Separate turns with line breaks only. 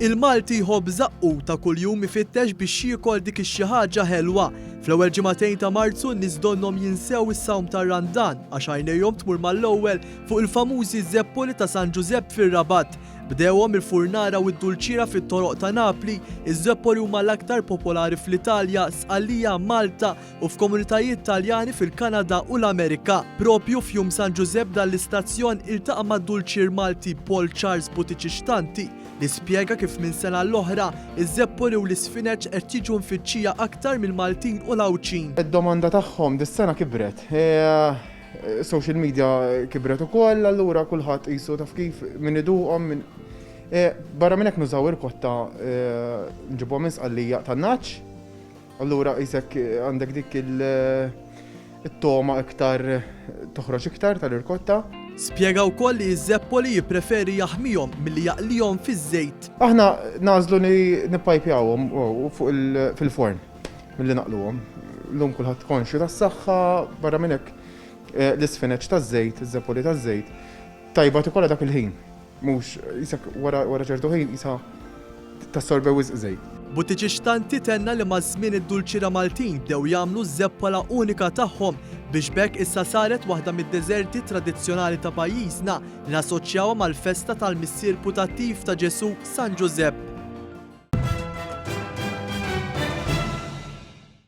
Il-Malti jħobb żaqqu ta' kuljum ifittex biex jiekol dik ix-xi ħaġa ħelwa. Fl-ewwel ġimagħtejn ta' Marzu n-nies donhom jinsew is-sawm tar-Randan għax għajnejhom tmur mal-ewwel fuq il-famużi Żeppoli ta' San Ġużepp fir-Rabat. Bdewhom il-furnara u d-Dulċira fit-toroq ta' Napli, iż-Żeppoli huma l-aktar popolari fl-Italja, Sqallija, Malta u f'komunitajiet Taljani fil-Kanada u l-Amerika. Propju f'jum San Ġużepp dan l-istazzjon iltaqa' mad-Dulċer Malti Paul Charles Butiċiċtanti li spjega kif minn sena l-oħra iż-Żeppoli u l-isfineġ qed jiġu mfittxija aktar mill-Maltin u l-Għawdxin.
Id-domanda tagħhom dis-sena kibret. Social media kibret ukoll, allura kulħadd qisu taf kif min iduqhom minn barra minn hekk nużaw il-kotta nġibhom minn Sqallija tan-nagħaġ. Allura qisek għandek dik it-toma iktar toħroġ iktar tal-irkotta.
Spjega wkoll li iż-Żeppoli jippreferi jaħmihom milli jaqlihom fiż-żejt.
Aħna nażlu nippajpjawhom fil-forn milli naqluhom. Llum kulħadd konxju tas-saħħa, barra minn hekk l-isfineġ taż-żejt, iż-Żeppoli taż-żejt, tajba tikolla dak il-ħin. Mhux isek wara ċertu ħin isa tassorbew wisq żejt.
Butiċiċtanti tenna li maż-żmien id-Dulċira Maltin bdew jagħmlu ż-Żeppola unika tagħhom biex bekk issa saret waħda mid-deżerti tradizzjonali ta' pajjiżna li nassoċjawha mal-festa tal-missier putattiv ta' Ġesu San Ġużepp.